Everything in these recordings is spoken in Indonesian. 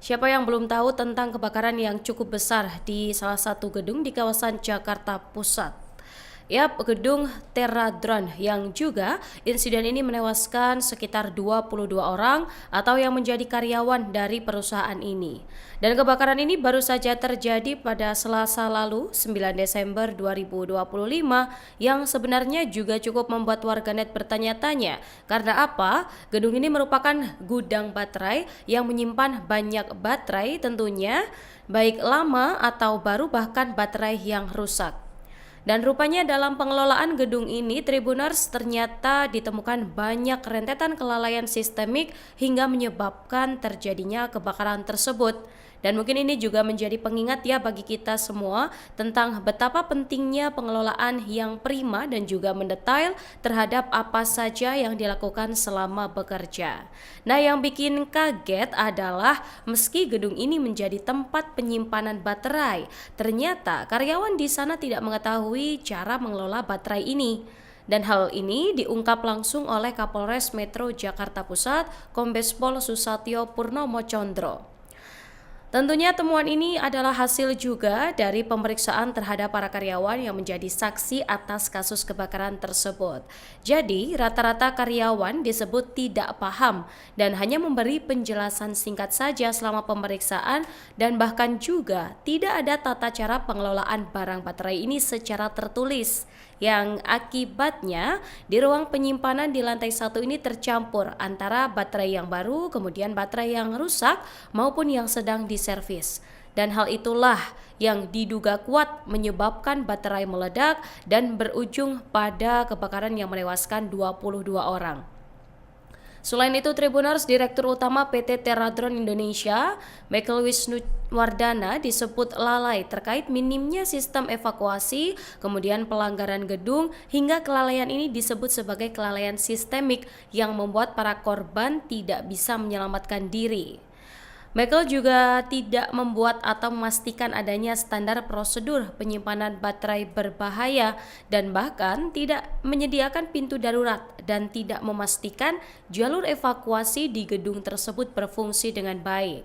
Siapa yang belum tahu tentang kebakaran yang cukup besar di salah satu gedung di kawasan Jakarta Pusat? Yap, gedung Terradron yang juga insiden ini menewaskan sekitar 22 orang atau yang menjadi karyawan dari perusahaan ini. Dan kebakaran ini baru saja terjadi pada Selasa lalu, 9 Desember 2025, yang sebenarnya juga cukup membuat warganet bertanya-tanya. Karena apa? Gedung ini merupakan gudang baterai yang menyimpan banyak baterai tentunya, baik lama atau baru bahkan baterai yang rusak. Dan rupanya dalam pengelolaan gedung ini, Tribuners ternyata ditemukan banyak rentetan kelalaian sistemik hingga menyebabkan terjadinya kebakaran tersebut. Dan mungkin ini juga menjadi pengingat ya bagi kita semua tentang betapa pentingnya pengelolaan yang prima dan juga mendetail terhadap apa saja yang dilakukan selama bekerja. Nah, yang bikin kaget adalah meski gedung ini menjadi tempat penyimpanan baterai, ternyata karyawan di sana tidak mengetahui cara mengelola baterai ini. Dan hal ini diungkap langsung oleh Kapolres Metro Jakarta Pusat, Kombes Pol Susatyo Purnomo Condro. Tentunya temuan ini adalah hasil juga dari pemeriksaan terhadap para karyawan yang menjadi saksi atas kasus kebakaran tersebut. Jadi, rata-rata karyawan disebut tidak paham dan hanya memberi penjelasan singkat saja selama pemeriksaan, dan bahkan juga tidak ada tata cara pengelolaan barang baterai ini secara tertulis, yang akibatnya di ruang penyimpanan di lantai 1 ini tercampur antara baterai yang baru, kemudian baterai yang rusak maupun yang sedang diservis. Dan hal itulah yang diduga kuat menyebabkan baterai meledak dan berujung pada kebakaran yang menewaskan 22 orang. Selain itu, Tribuners Direktur Utama PT Terradron Indonesia, Michael Wisnuwardana, disebut lalai terkait minimnya sistem evakuasi, kemudian pelanggaran gedung, hingga kelalaian ini disebut sebagai kelalaian sistemik yang membuat para korban tidak bisa menyelamatkan diri. Michael juga tidak membuat atau memastikan adanya standar prosedur penyimpanan baterai berbahaya dan bahkan tidak menyediakan pintu darurat dan tidak memastikan jalur evakuasi di gedung tersebut berfungsi dengan baik.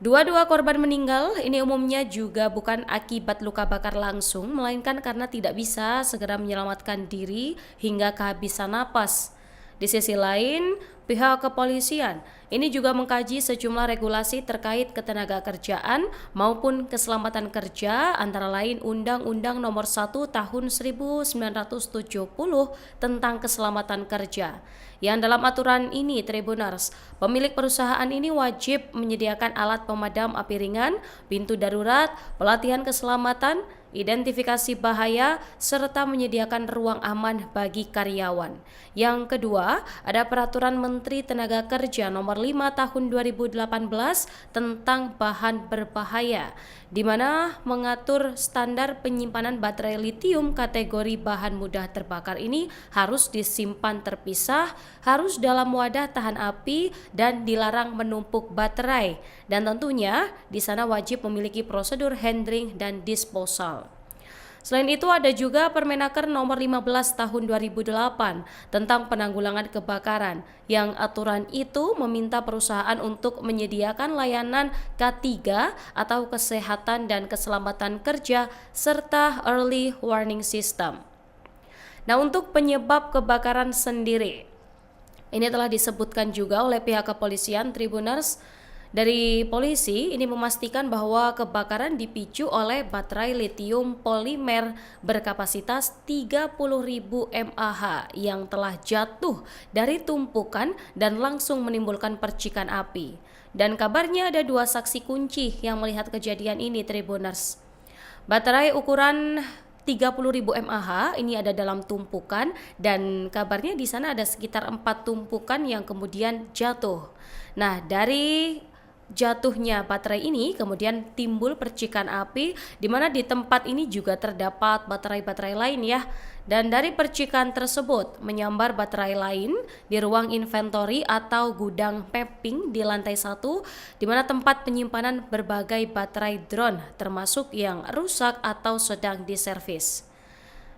Dua-dua korban meninggal ini umumnya juga bukan akibat luka bakar langsung, melainkan karena tidak bisa segera menyelamatkan diri hingga kehabisan napas. Di sisi lain, pihak kepolisian ini juga mengkaji sejumlah regulasi terkait ketenagakerjaan maupun keselamatan kerja, antara lain Undang-Undang Nomor 1 Tahun 1970 tentang keselamatan kerja. Yang dalam aturan ini, Tribuners, pemilik perusahaan ini wajib menyediakan alat pemadam api ringan, pintu darurat, pelatihan keselamatan, identifikasi bahaya, serta menyediakan ruang aman bagi karyawan. Yang kedua, ada Peraturan Menteri Tenaga Kerja Nomor 5 Tahun 2018 tentang bahan berbahaya, di mana mengatur standar penyimpanan baterai litium kategori bahan mudah terbakar ini harus disimpan terpisah, harus dalam wadah tahan api, dan dilarang menumpuk baterai. Dan tentunya di sana wajib memiliki prosedur handling dan disposal. Selain itu ada juga Permenaker Nomor 15 Tahun 2008 tentang penanggulangan kebakaran, yang aturan itu meminta perusahaan untuk menyediakan layanan K3 atau kesehatan dan keselamatan kerja serta early warning system. Nah, untuk penyebab kebakaran sendiri, ini telah disebutkan juga oleh pihak kepolisian. Tribuners, dari polisi ini memastikan bahwa kebakaran dipicu oleh baterai litium polimer berkapasitas 30.000 mAh yang telah jatuh dari tumpukan dan langsung menimbulkan percikan api. Dan kabarnya ada dua saksi kunci yang melihat kejadian ini, Tribuners. Baterai ukuran 30.000 mAh ini ada dalam tumpukan, dan kabarnya di sana ada sekitar 4 tumpukan yang kemudian jatuh. Nah, dari jatuhnya baterai ini kemudian timbul percikan api, di mana di tempat ini juga terdapat baterai-baterai lain ya. Dan dari percikan tersebut menyambar baterai lain di ruang inventory atau gudang mapping di lantai 1, di mana tempat penyimpanan berbagai baterai drone termasuk yang rusak atau sedang diservis.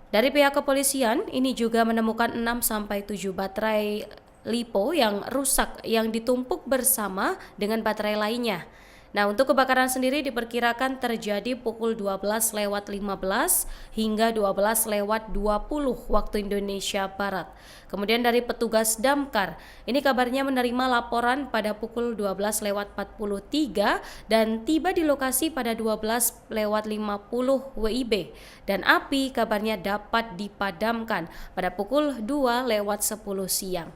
Dari pihak kepolisian ini juga menemukan 6-7 baterai LiPo yang rusak yang ditumpuk bersama dengan baterai lainnya. Nah, untuk kebakaran sendiri diperkirakan terjadi pukul 12:15 hingga 12:20 waktu Indonesia Barat. Kemudian dari petugas damkar, ini kabarnya menerima laporan pada pukul 12:43 dan tiba di lokasi pada 12:50 WIB. Dan api kabarnya dapat dipadamkan pada pukul 2:10 siang.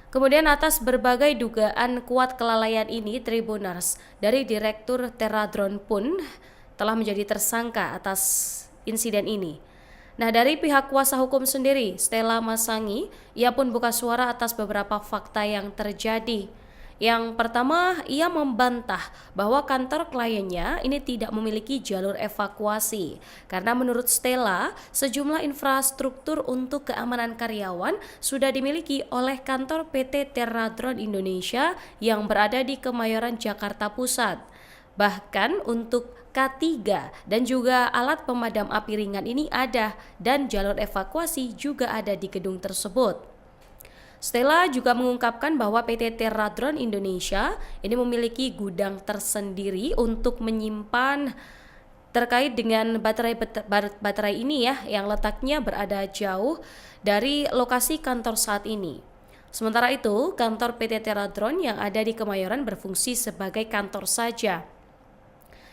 Kemudian atas berbagai dugaan kuat kelalaian ini, Tribuners dari Direktur Terradron pun telah menjadi tersangka atas insiden ini. Nah, dari pihak kuasa hukum sendiri, Stella Masangi, ia pun buka suara atas beberapa fakta yang terjadi. Yang pertama, ia membantah bahwa kantor kliennya ini tidak memiliki jalur evakuasi. Karena menurut Stella, sejumlah infrastruktur untuk keamanan karyawan sudah dimiliki oleh kantor PT Terradron Indonesia yang berada di Kemayoran, Jakarta Pusat. Bahkan untuk K3 dan juga alat pemadam api ringan ini ada dan jalur evakuasi juga ada di gedung tersebut. Stella juga mengungkapkan bahwa PT Terradron Indonesia ini memiliki gudang tersendiri untuk menyimpan terkait dengan baterai ini ya, yang letaknya berada jauh dari lokasi kantor saat ini. Sementara itu, kantor PT Terradron yang ada di Kemayoran berfungsi sebagai kantor saja.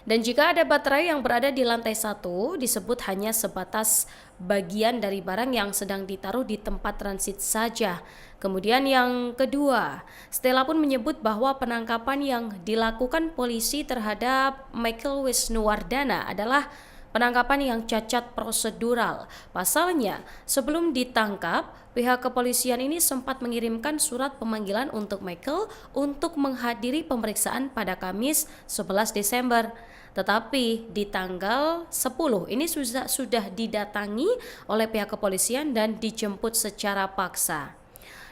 Dan jika ada baterai yang berada di lantai 1, disebut hanya sebatas bagian dari barang yang sedang ditaruh di tempat transit saja. Kemudian yang kedua, Stella pun menyebut bahwa penangkapan yang dilakukan polisi terhadap Michael Wisnuwardana adalah penangkapan yang cacat prosedural. Pasalnya, sebelum ditangkap, pihak kepolisian ini sempat mengirimkan surat pemanggilan untuk Michael untuk menghadiri pemeriksaan pada Kamis 11 Desember. Tetapi di tanggal 10 ini sudah didatangi oleh pihak kepolisian dan dijemput secara paksa.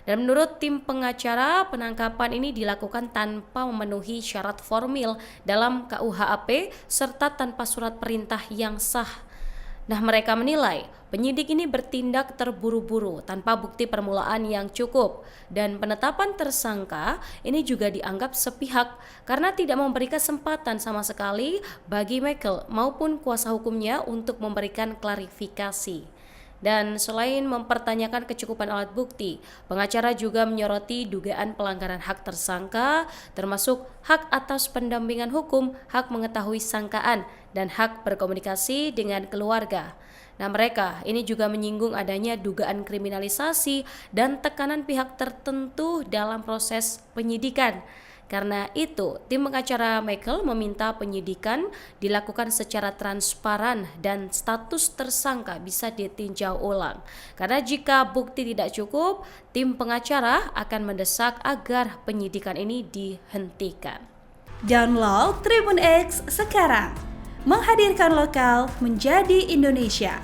Dan menurut tim pengacara, penangkapan ini dilakukan tanpa memenuhi syarat formil dalam KUHP serta tanpa surat perintah yang sah. Nah, mereka menilai penyidik ini bertindak terburu-buru tanpa bukti permulaan yang cukup, dan penetapan tersangka ini juga dianggap sepihak karena tidak memberi kesempatan sama sekali bagi Michael maupun kuasa hukumnya untuk memberikan klarifikasi. Dan selain mempertanyakan kecukupan alat bukti, pengacara juga menyoroti dugaan pelanggaran hak tersangka, termasuk hak atas pendampingan hukum, hak mengetahui sangkaan, dan hak berkomunikasi dengan keluarga. Nah, mereka ini juga menyinggung adanya dugaan kriminalisasi dan tekanan pihak tertentu dalam proses penyidikan. Karena itu, tim pengacara Michael meminta penyidikan dilakukan secara transparan dan status tersangka bisa ditinjau ulang. Karena jika bukti tidak cukup, tim pengacara akan mendesak agar penyidikan ini dihentikan. Download Tribun X sekarang, menghadirkan lokal menjadi Indonesia.